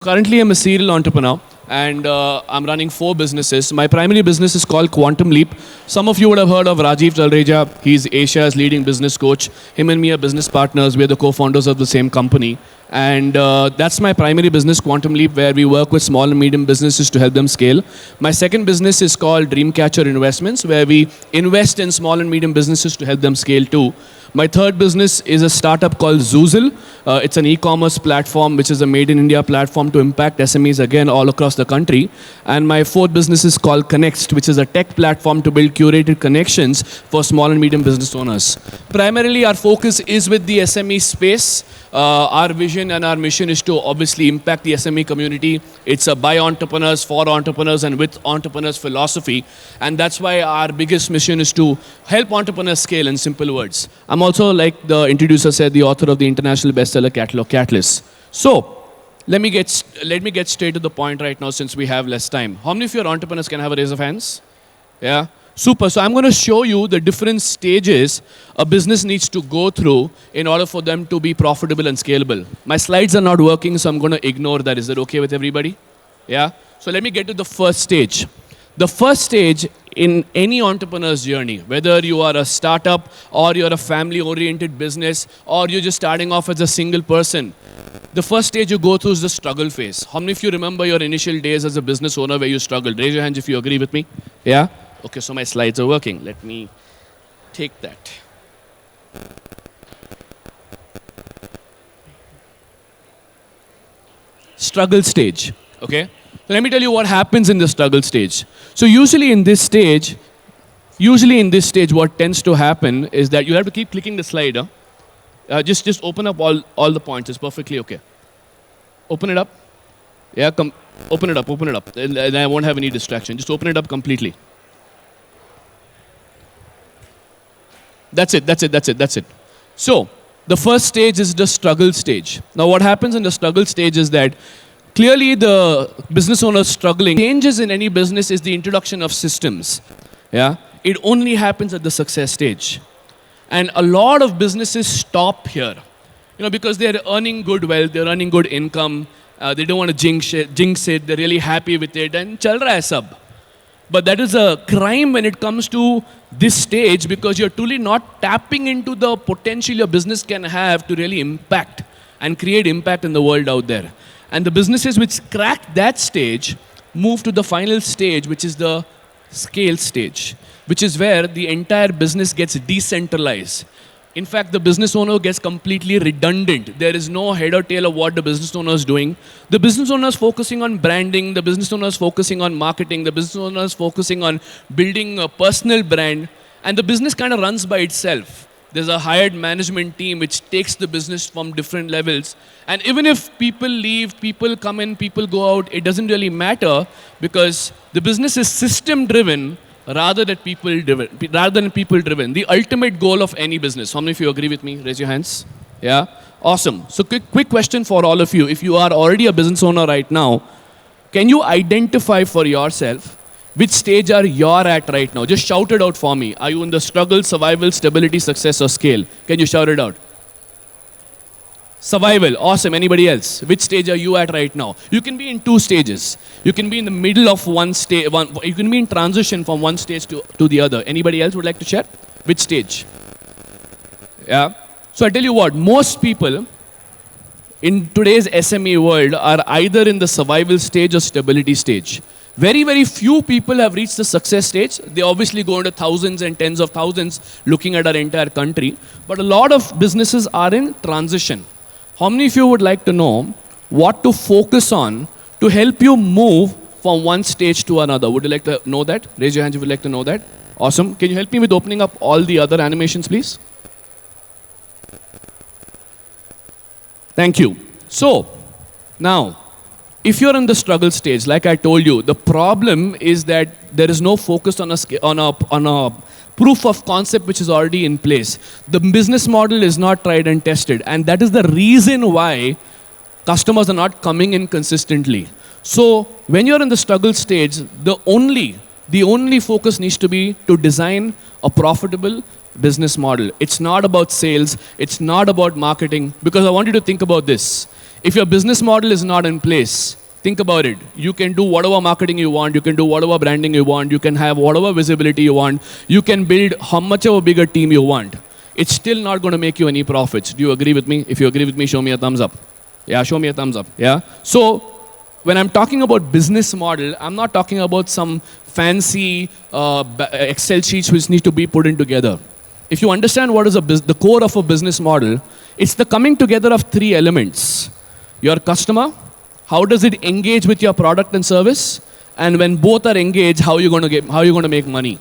Currently, I'm a serial entrepreneur and I'm running 4 businesses. My primary business is called Quantum Leap. Some of you would have heard of Rajiv Talreja. He's Asia's leading business coach. Him and me are business partners. We're the co-founders of the same company. And that's my primary business, Quantum Leap, where we work with small and medium businesses to help them scale. My second business is called Dreamcatcher Investments, where we invest in small and medium businesses to help them scale too. My third business is a startup called Zoozle. It's an e-commerce platform, which is a made in India platform to impact SMEs again all across the country. And my fourth business is called Connect, which is a tech platform to build curated connections for small and medium business owners. Primarily, our focus is with the SME space. Our vision and our mission is to obviously impact the SME community. It's a by entrepreneurs, for entrepreneurs, and with entrepreneurs philosophy. And that's why our biggest mission is to help entrepreneurs scale in simple words. I'm also, like the introducer said, the author of the international bestseller catalog, Catalyst. So, let me get straight to the point right now since we have less time. How many of your entrepreneurs can have a raise of hands? Yeah? Super. So I'm going to show you the different stages a business needs to go through in order for them to be profitable and scalable. My slides are not working, so I'm going to ignore that. Is that okay with everybody? Yeah? So let me get to the first stage. The first stage in any entrepreneur's journey, whether you are a startup or you're a family-oriented business or you're just starting off as a single person, the first stage you go through is the struggle phase. How many of you remember your initial days as a business owner where you struggled? Raise your hands if you agree with me. Yeah? Okay, so my slides are working. Let me take that. Struggle stage, okay? So let me tell you what happens in the struggle stage. So usually in this stage, what tends to happen is that you have to keep clicking the slide. Just open up all the points. It's perfectly okay. Open it up. Yeah, open it up. And I won't have any distraction. Just open it up completely. That's it. So, the first stage is the struggle stage. Now, what happens in the struggle stage is that clearly the business owner is struggling. Changes in any business is the introduction of systems. Yeah? It only happens at the success stage. And a lot of businesses stop here. Because they're earning good wealth, they're earning good income, they don't want to jinx it, they're really happy with it, and chal raha hai sab. But that is a crime when it comes to this stage because you're truly not tapping into the potential your business can have to really impact and create impact in the world out there. And the businesses which crack that stage move to the final stage, which is the scale stage, which is where the entire business gets decentralized. In fact, the business owner gets completely redundant. There is no head or tail of what the business owner is doing. The business owner is focusing on branding. The business owner is focusing on marketing. The business owner is focusing on building a personal brand. And the business kind of runs by itself. There's a hired management team which takes the business from different levels. And even if people leave, people come in, people go out, it doesn't really matter because the business is system-driven rather than people-driven. The ultimate goal of any business. How many of you agree with me? Raise your hands. Yeah? Awesome. So quick question for all of you. If you are already a business owner right now, can you identify for yourself which stage are you at right now? Just shout it out for me. Are you in the struggle, survival, stability, success, or scale? Can you shout it out? Survival. Awesome. Anybody else? Which stage are you at right now? You can be in 2 stages. You can be in the middle of one stage. You can be in transition from one stage to the other. Anybody else would like to share? Which stage? Yeah. So I tell you what, most people in today's SME world are either in the survival stage or stability stage. Very, very few people have reached the success stage. They obviously go into thousands and tens of thousands looking at our entire country. But a lot of businesses are in transition. How many of you would like to know what to focus on to help you move from one stage to another? Would you like to know that? Raise your hands if you would like to know that. Awesome. Can you help me with opening up all the other animations, please? Thank you. So, now, if you're in the struggle stage, like I told you, the problem is that there is no focus on a proof of concept which is already in place. The business model is not tried and tested, and that is the reason why customers are not coming in consistently. So when you're in the struggle stage, the only focus needs to be to design a profitable business model. It's not about sales, it's not about marketing, because I want you to think about this. If your business model is not in place, think about it. You can do whatever marketing you want, you can do whatever branding you want, you can have whatever visibility you want, you can build how much of a bigger team you want. It's still not going to make you any profits. Do you agree with me? If you agree with me, show me a thumbs up. Yeah, show me a thumbs up. Yeah. So when I'm talking about business model, I'm not talking about some fancy Excel sheets which need to be put in together. If you understand what is the core of a business model, it's the coming together of three elements. Your customer, how does it engage with your product and service? And when both are engaged, how are you going to make money?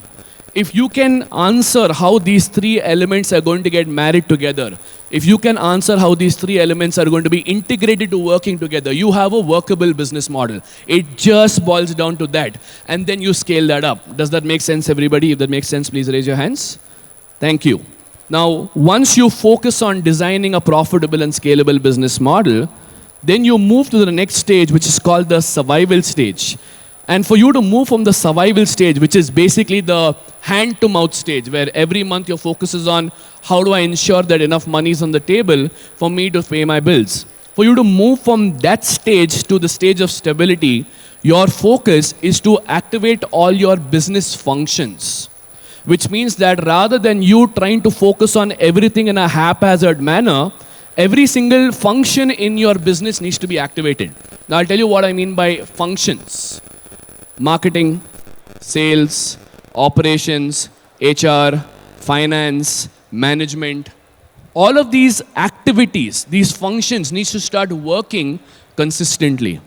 If you can answer how these three elements are going to get married together, if you can answer how these three elements are going to be integrated to working together, you have a workable business model. It just boils down to that. And then you scale that up. Does that make sense, everybody? If that makes sense, please raise your hands. Thank you. Now, once you focus on designing a profitable and scalable business model, then you move to the next stage, which is called the survival stage. And for you to move from the survival stage, which is basically the hand-to-mouth stage, where every month your focus is on how do I ensure that enough money is on the table for me to pay my bills. For you to move from that stage to the stage of stability, your focus is to activate all your business functions. Which means that rather than you trying to focus on everything in a haphazard manner, every single function in your business needs to be activated. Now I'll tell you what I mean by functions. Marketing, sales, operations, HR, finance, management. All of these activities, these functions needs to start working consistently.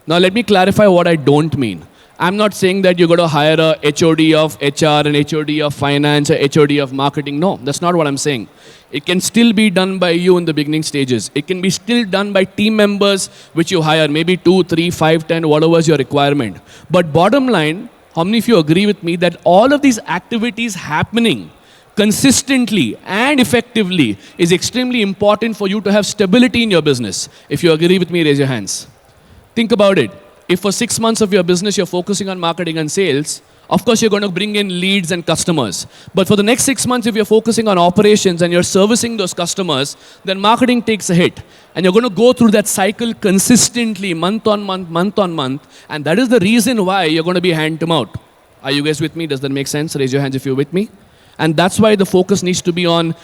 Now let me clarify what I don't mean. I'm not saying that you're going to hire a HOD of HR, an HOD of finance, a HOD of marketing. No, that's not what I'm saying. It can still be done by you in the beginning stages. It can be still done by team members which you hire, maybe 2, 3, 5, 10, whatever is your requirement. But bottom line, how many of you agree with me that all of these activities happening consistently and effectively is extremely important for you to have stability in your business? If you agree with me, raise your hands. Think about it. If for 6 months of your business you're focusing on marketing and sales, of course you're going to bring in leads and customers. But for the next 6 months, if you're focusing on operations and you're servicing those customers, then marketing takes a hit. And you're going to go through that cycle consistently, month on month. And that is the reason why you're going to be hand to mouth. Are you guys with me? Does that make sense? Raise your hands if you're with me. And that's why the focus needs to be on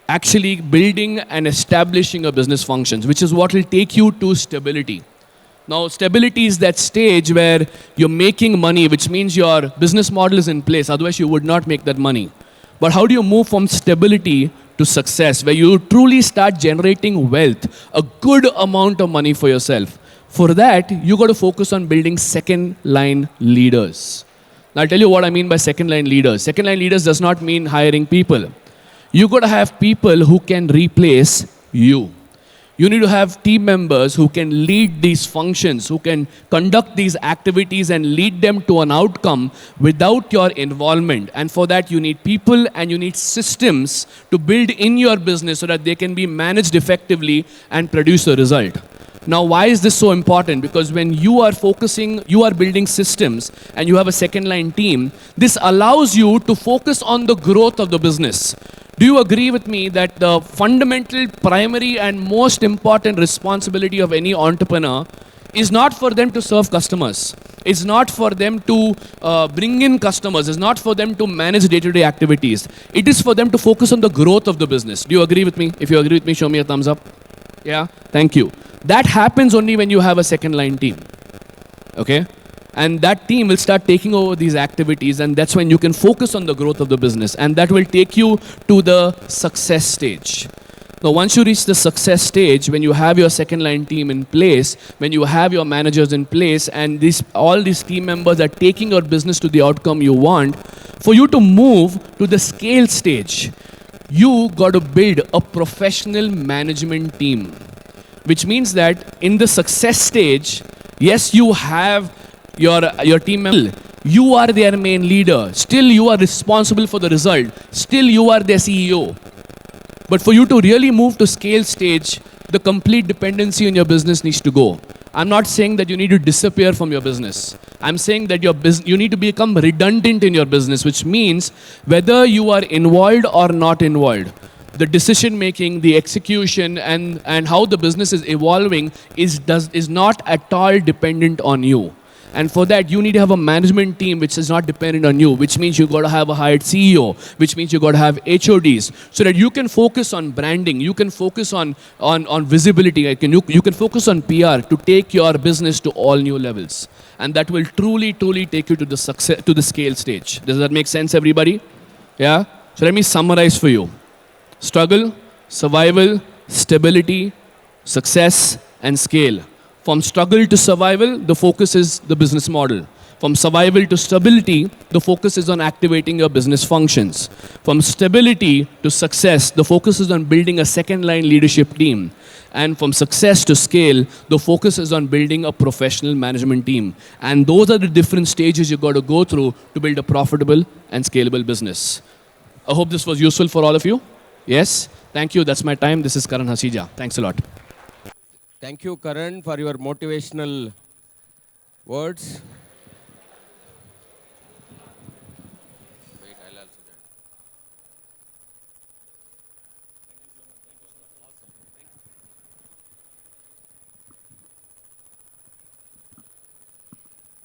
actually building and establishing a business functions, which is what will take you to stability. Now, stability is that stage where you're making money, which means your business model is in place. Otherwise, you would not make that money. But how do you move from stability to success, where you truly start generating wealth, a good amount of money for yourself? For that, you got to focus on building second-line leaders. Now, I'll tell you what I mean by second-line leaders. Second-line leaders does not mean hiring people. You got to have people who can replace you. You need to have team members who can lead these functions, who can conduct these activities and lead them to an outcome without your involvement. And for that, you need people and you need systems to build in your business so that they can be managed effectively and produce a result. Now, why is this so important? Because when you are building systems and you have a second line team, this allows you to focus on the growth of the business. Do you agree with me that the fundamental, primary and most important responsibility of any entrepreneur is not for them to serve customers. It's not for them to bring in customers. It's not for them to manage day-to-day activities. It is for them to focus on the growth of the business. Do you agree with me? If you agree with me, show me a thumbs up. Yeah, thank you. That happens only when you have a second line team. Okay? And that team will start taking over these activities, and that's when you can focus on the growth of the business. And that will take you to the success stage. Now, once you reach the success stage, when you have your second line team in place, when you have your managers in place, and all these team members are taking your business to the outcome you want, for you to move to the scale stage, you got to build a professional management team. Which means that in the success stage, yes, you have your team member. You are their main leader. Still, you are responsible for the result. Still, you are their CEO. But for you to really move to scale stage, the complete dependency on your business needs to go. I'm not saying that you need to disappear from your business. I'm saying that you need to become redundant in your business, which means whether you are involved or not involved, the decision making, the execution, and how the business is evolving is not at all dependent on you. And for that, you need to have a management team which is not dependent on you, which means you got to have a hired CEO, which means you got to have HODs, so that you can focus on branding, you can focus on visibility, you can focus on PR to take your business to all new levels. And that will truly take you to the success, to the scale stage. Does that make sense, everybody? Yeah? So let me summarize for you. Struggle, survival, stability, success, and scale. From struggle to survival, the focus is the business model. From survival to stability, the focus is on activating your business functions. From stability to success, the focus is on building a second-line leadership team. And from success to scale, the focus is on building a professional management team. And those are the different stages you've got to go through to build a profitable and scalable business. I hope this was useful for all of you. Yes? Thank you. That's my time. This is Karan Hasija. Thanks a lot. Thank you, Karan, for your motivational words.